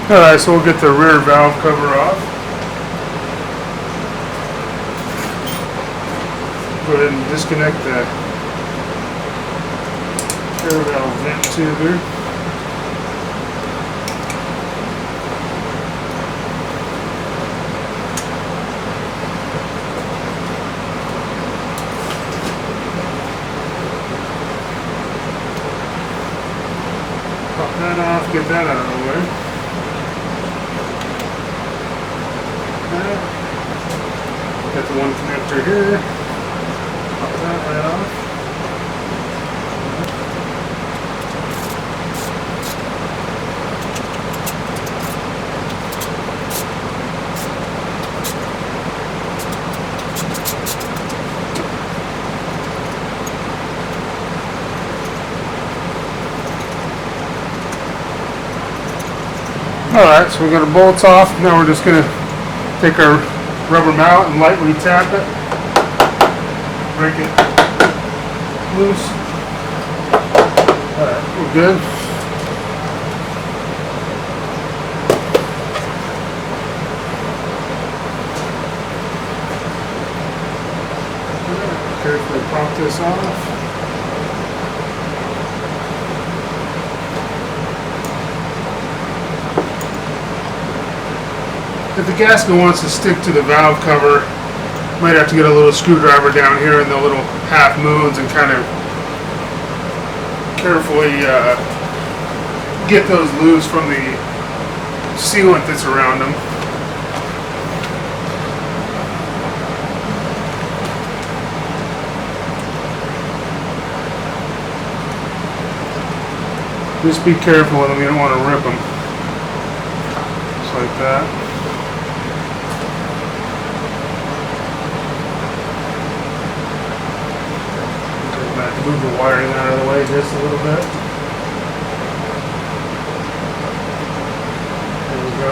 Alright, so we'll get the rear valve cover off. Go ahead and disconnect the air valve vent tube here. Pop that off, get that out of the way. Got the one connector here. Pop that right off. Alright, so we got our bolts off. Now we're just going to take our rubber mallet and lightly tap it. Break it loose. Alright, we're good. Carefully pop this off. If the gasket wants to stick to the valve cover, might have to get a little screwdriver down here in the little half moons and kind of carefully get those loose from the sealant that's around them. Just be careful with them, you don't want to rip them. Just like that. Move the wiring out of the way just a little bit. There we go.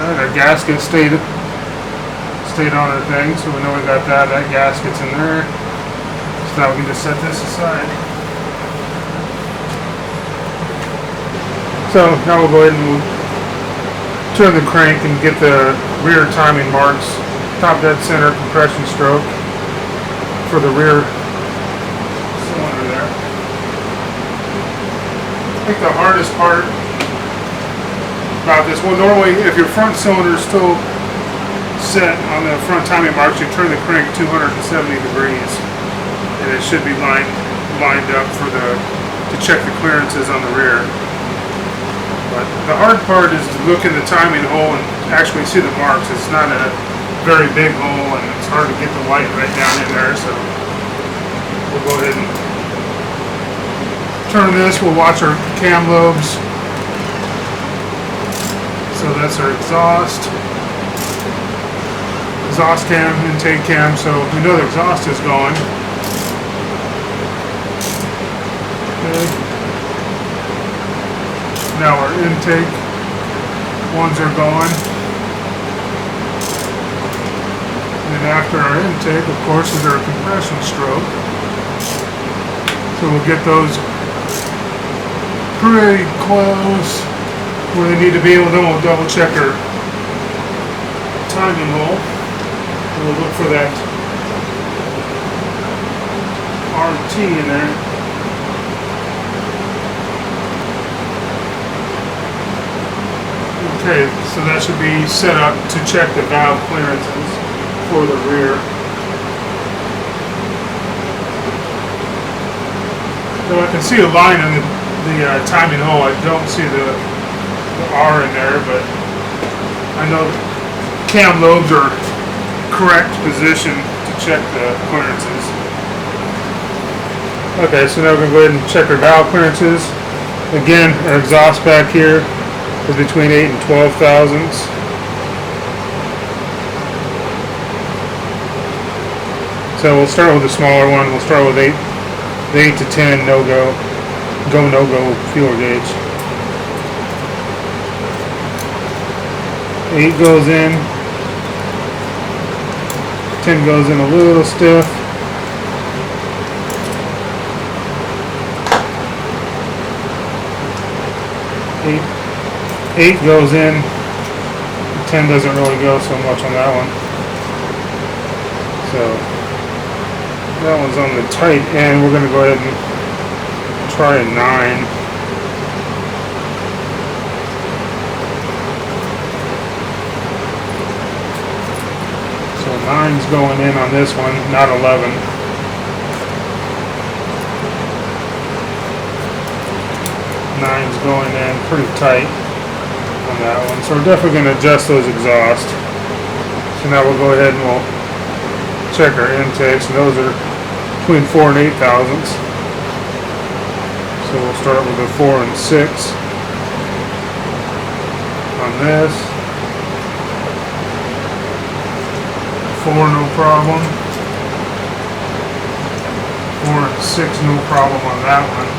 Our gasket stayed on our thing, so we know we got that. That gasket's in there. So now we can just set this aside. So now we'll go ahead and turn the crank and get the rear timing marks. Top dead center compression stroke for the rear cylinder there. I think the hardest part about this, well, normally if your front cylinder is still set on the front timing marks, you turn the crank 270 degrees and it should be lined up to check the clearances on the rear. But the hard part is to look in the timing hole and actually see the marks. It's not a very big hole and it's hard to get the light right down in there, so we'll go ahead and turn this. We'll watch our cam lobes. So that's our exhaust cam, intake cam, so we know the exhaust is going. Okay. Now our intake ones are going. And then after our intake, of course, is our compression stroke. So we'll get those pretty close where they need to be, then we'll double check our timing hole. And we'll look for that RT in there. Okay, so that should be set up to check the valve clearances for the rear. So I can see a line in the timing hole. I don't see the R in there, but I know cam lobes are correct position to check the clearances. Okay, so now we're going to go ahead and check our valve clearances. Again, our exhaust back here is between 8 and 12 thousandths. So we'll start with the smaller one. We'll start with 8, the 8 to 10 no-go, no-go fuel gauge. 8 goes in, 10 goes in a little stiff. 8 goes in, 10 doesn't really go so much on that one. So that one's on the tight end. We're going to go ahead and try a 9. So 9's going in on this one, not 11. 9's going in pretty tight on that one. So we're definitely going to adjust those exhausts. So now we'll go ahead and we'll check our intakes, and those are between 4 and 8 thousandths. So we'll start with a 4 and 6 on this. 4 no problem. 4 and 6 no problem on that one.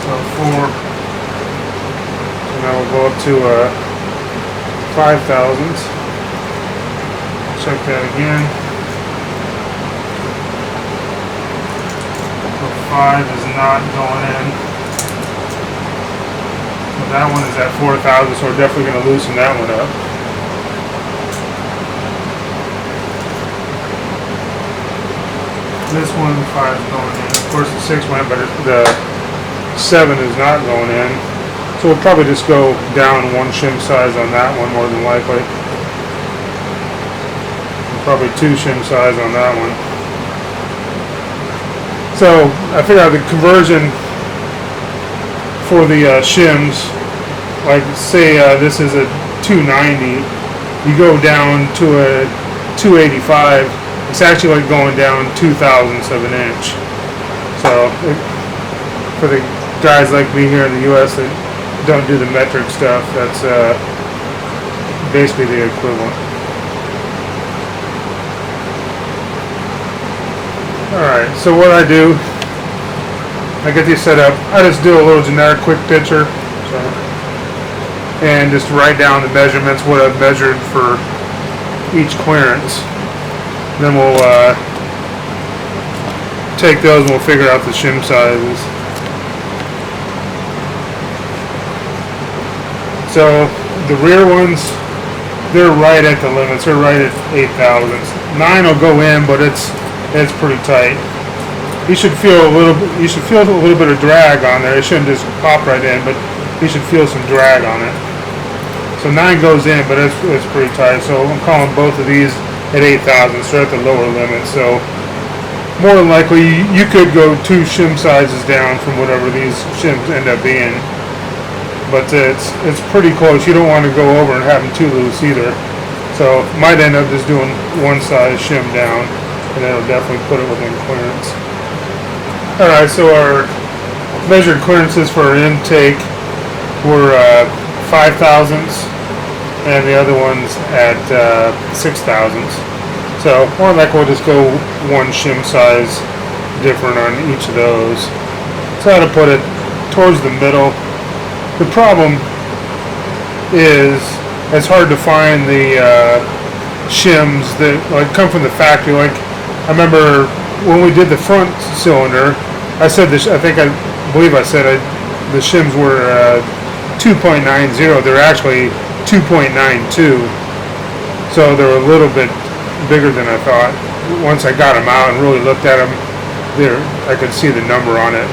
So 4. So now we'll go up to 5 thousandths. Check that again. So 5 is not going in. So that one is at 4,000, so we're definitely going to loosen that one up. This one, 5 is going in. Of course the 6 went, but the 7 is not going in. So we'll probably just go down 1 shim size on that one more than likely. Probably 2 shim size on that one. So I figured out the conversion for the shims, like say this is a 290, you go down to a 285, it's actually like going down 2 thousandths of an inch. So for the guys like me here in the US that don't do the metric stuff, that's basically the equivalent. Alright, so what I do, I get these set up, I just do a little generic quick picture, and just write down the measurements, what I've measured for each clearance. Then we'll take those and we'll figure out the shim sizes. So the rear ones, they're right at the limits, they're right at 8 thousandths. 9 will go in, but it's pretty tight. You should feel a little bit of drag on there. It shouldn't just pop right in, but you should feel some drag on it. So 9 goes in, but it's pretty tight. So I'm calling both of these at 8 thousandths. They're at the lower limit. So more than likely you could go 2 shim sizes down from whatever these shims end up being. But it's pretty close. You don't want to go over and have them too loose either. So might end up just doing 1 size shim down, and that'll definitely put it within clearance. Alright, so our measured clearances for our intake were 5 thousandths, and the other one's at 6 thousandths. So more than likely we'll just go 1 shim size different on each of those. So how to put it towards the middle. The problem is it's hard to find the shims that like come from the factory. Like I remember when we did the front cylinder, I said this. I believe I said the shims were 2.90. They're actually 2.92. So they're a little bit bigger than I thought. Once I got them out and really looked at them, I could see the number on it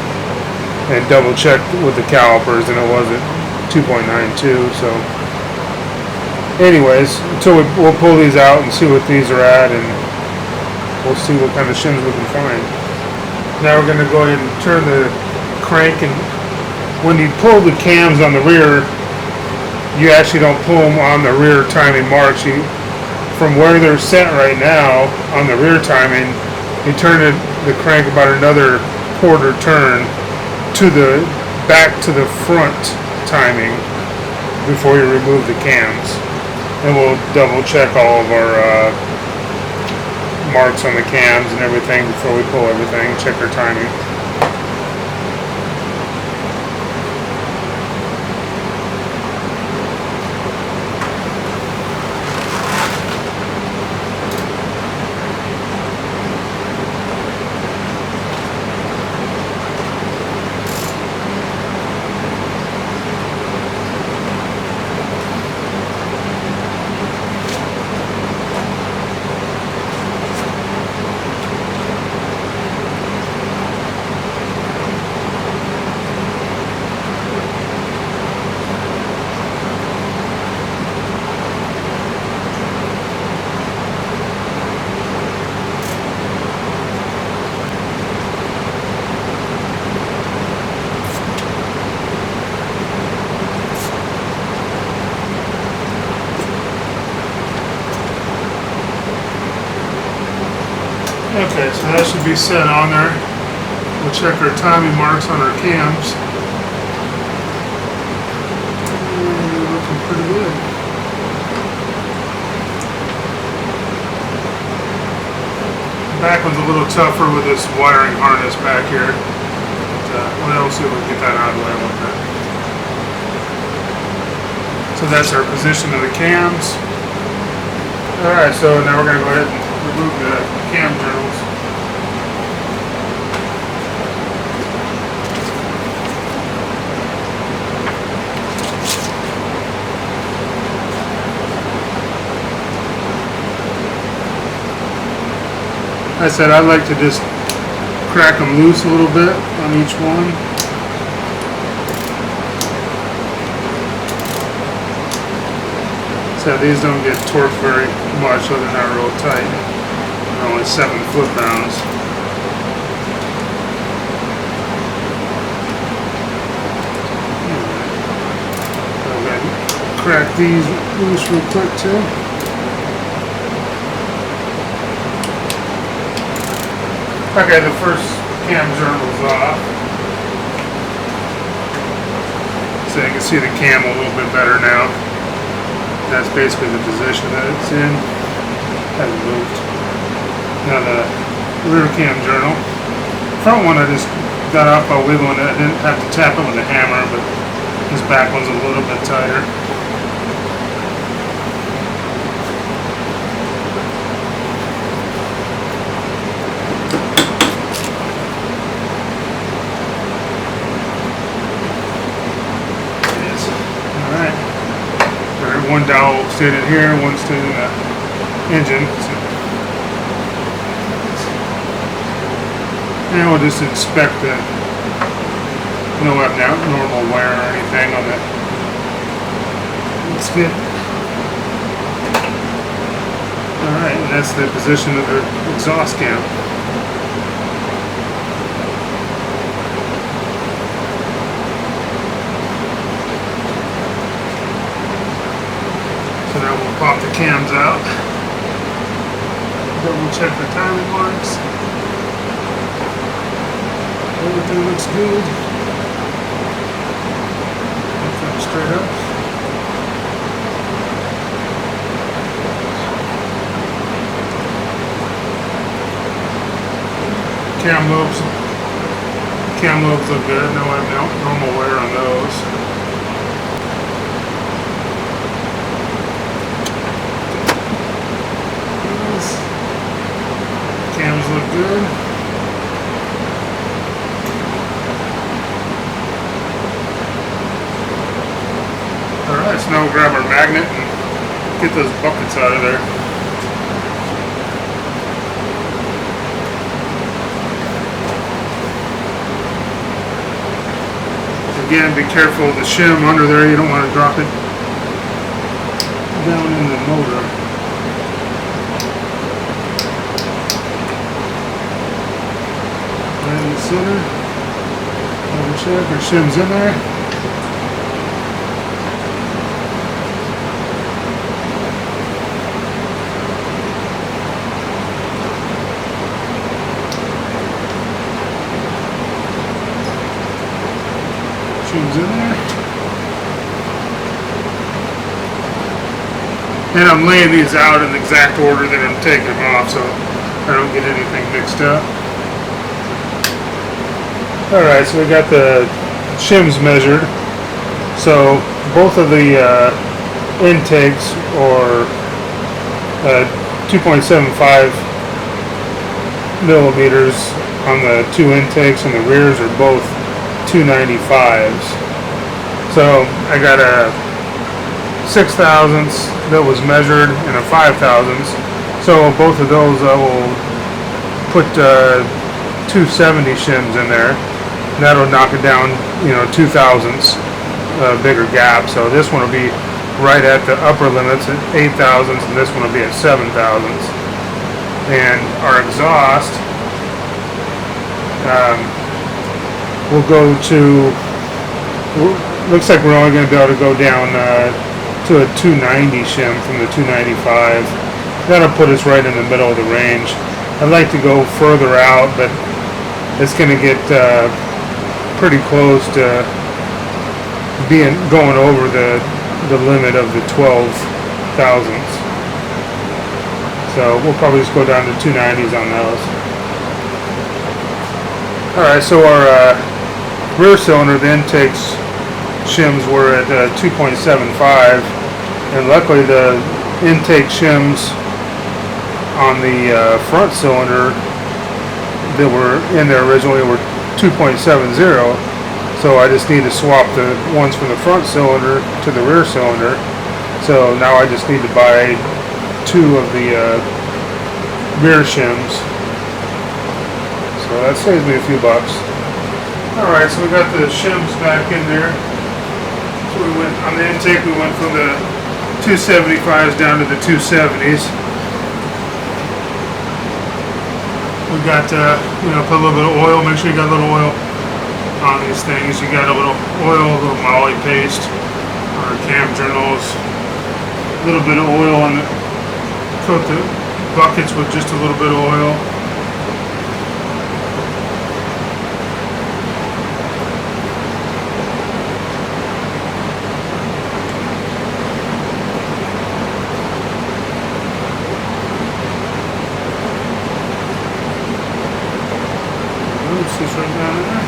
and double checked with the calipers, and it wasn't 2.92. So anyways, until we'll pull these out and see what these are at, and we'll see what kind of shims we can find. Now we're going to go ahead and turn the crank, and when you pull the cams on the rear, you actually don't pull them on the rear timing marks. From where they're set right now on the rear timing, you turn the crank about another quarter turn to the back to the front timing before you remove the cams. And we'll double check all of our marks on the cams and everything before we pull everything, check our timing. Okay, so that should be set on there. We'll check our timing marks on our cams. Looking pretty good. The back one's a little tougher with this wiring harness back here. But, we'll see if we can get that out of the way a little bit. So that's our position of the cams. Alright, so now we're going to go ahead and remove the cam journals. I said I'd like to just crack them loose a little bit on each one. So these don't get torqued very much, so they're not real tight. They're only 7 foot-pounds. I'm going to crack these loose real quick too. Okay, the first cam journal's off. So you can see the cam a little bit better now. That's basically the position that it's in. Hasn't moved. Now the rear cam journal. Front one I just got off by wiggling it. I didn't have to tap it with a hammer, but this back one's a little bit tighter. One dowel stayed in here, one stayed in the engine. So. And we'll just inspect the no abnormal wear or anything on the skid. Alright, and that's the position of the exhaust cam. So now we'll pop the cams out. Double check the timing marks. Everything looks good. Come straight up. Cam lobes look good. No abnormal wear on those. Cams look good. Alright, so now we'll grab our magnet and get those buckets out of there. Again, be careful of the shim under there. You don't want to drop it down in the motor. In the center, double check our shim's in there. Shim's in there. And I'm laying these out in the exact order that I'm taking them off, so I don't get anything mixed up. Alright, so we got the shims measured. So both of the intakes, or 2.75 millimeters on the two intakes, and the rears are both 295s. So I got a 6 thousandths that was measured and a 5 thousandths. So both of those I will put 270 shims in there. That'll knock it down, 2 thousandths bigger gap. So this one will be right at the upper limits at 8 thousandths, and this one will be at 7 thousandths. And our exhaust will go to, looks like we're only going to be able to go down to a 290 shim from the 295. That'll put us right in the middle of the range. I'd like to go further out, but it's going to get pretty close to going over the limit of the 12 thousandths. So we'll probably just go down to 290s on those. Alright, so our rear cylinder, the intakes shims were at 2.75, and luckily the intake shims on the front cylinder that were in there originally were 2.70. So I just need to swap the ones from the front cylinder to the rear cylinder. So now I just need to buy 2 of the rear shims. So that saves me a few bucks. Alright, so we got the shims back in there. So we went on the intake, we went from the 275s down to the 270s. We got put a little bit of oil. Make sure you got a little oil on these things. You got a little oil, a little moly paste on our cam journals, a little bit of oil on the, coat the buckets with just a little bit of oil. Oops, it's right down in there.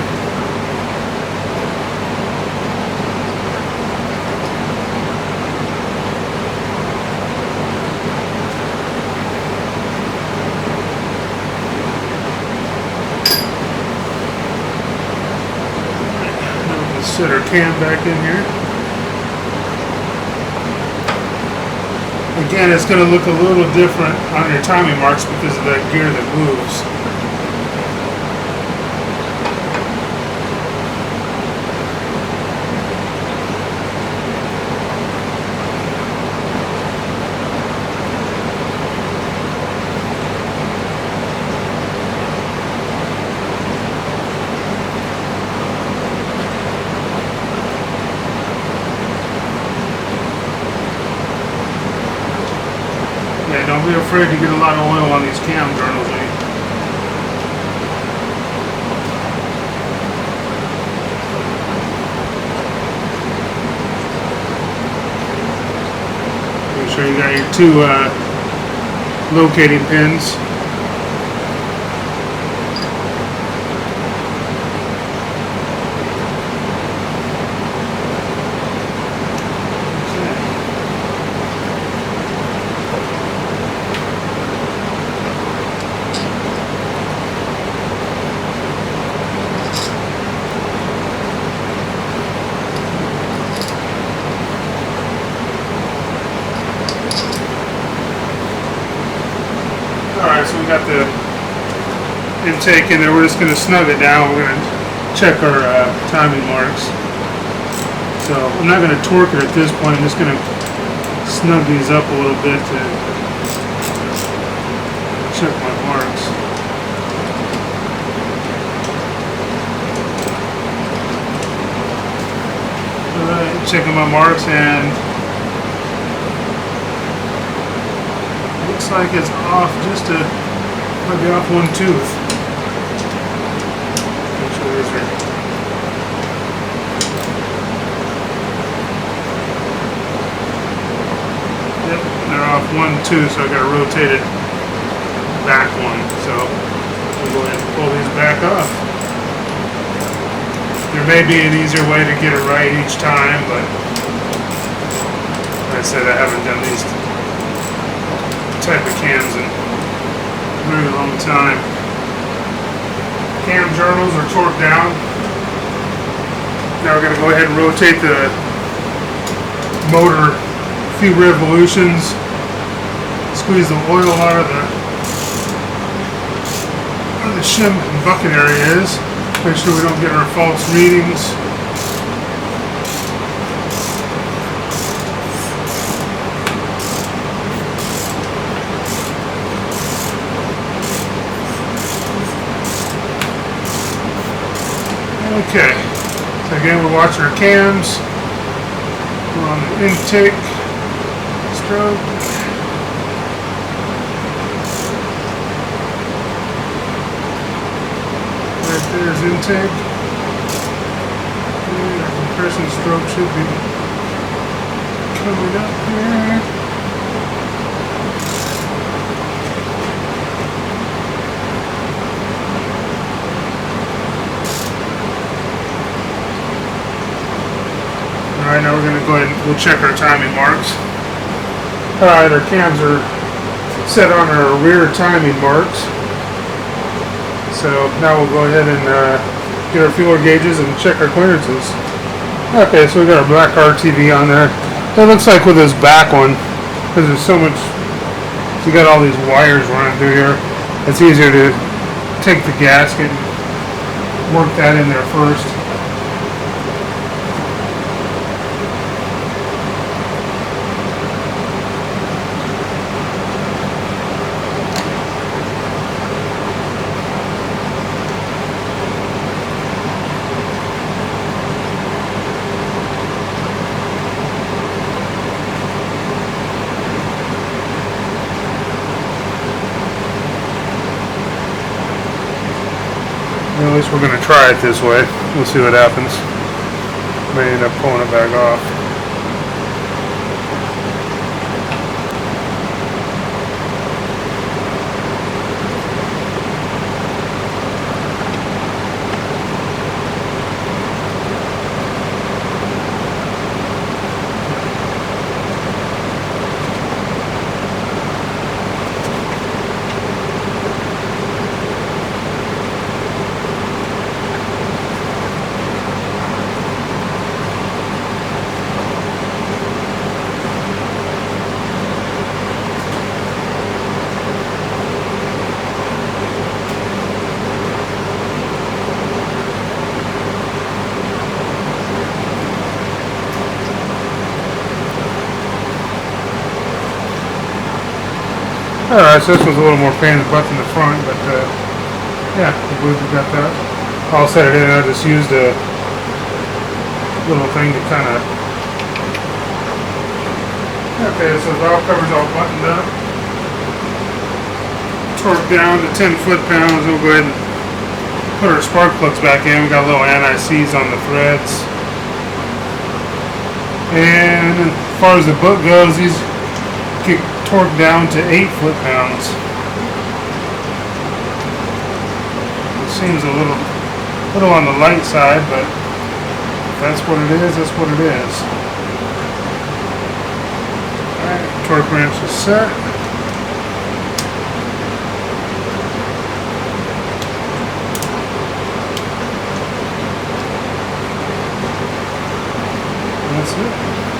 Set our cam back in here. Again, it's going to look a little different on your timing marks because of that gear that moves. Yeah, don't be afraid to get a lot of oil on these cam journals. Make sure you got your 2 locating pins. Alright, so we got the intake in there. We're just going to snug it down. We're going to check our timing marks. So I'm not going to torque it at this point. I'm just going to snug these up a little bit to check my marks. Alright, checking my marks, and looks like it's off just a, might be off 1 tooth. Make sure these are. Yep, they're off 1 tooth, so I gotta rotate it back one. So we'll go ahead and pull these back off. There may be an easier way to get it right each time, but like I said, I haven't done these type of cams in a very long time. Cam journals are torqued down. Now we're going to go ahead and rotate the motor a few revolutions. Squeeze the oil out of where the shim and bucket area is. Make sure we don't get our false readings. Okay, so again we're watching our cams. We're on the intake stroke. Right there's intake. And our compression stroke should be coming up here. Alright, now we're going to go ahead and we'll check our timing marks. Alright, our cams are set on our rear timing marks. So now we'll go ahead and get our feeler gauges and check our clearances. Okay, so we got our black RTV on there. It looks like with this back one, because there's so much, you got all these wires running through here, it's easier to take the gasket and work that in there first. At least we're going to try it this way. We'll see what happens. May end up pulling it back off. Alright, so this was a little more pain in the butt in the front, but yeah, I believe we got that. I'll set it in. I just used a little thing to kind of... Okay, so the valve cover's all buttoned up. Torque down to 10 foot-pounds. We'll go ahead and put our spark plugs back in. We got little anti-seize on the threads. And as far as the book goes, these get torqued down to 8 foot-pounds. It seems a little on the light side, but if that's what it is, that's what it is. Alright, torque wrench is set. That's it.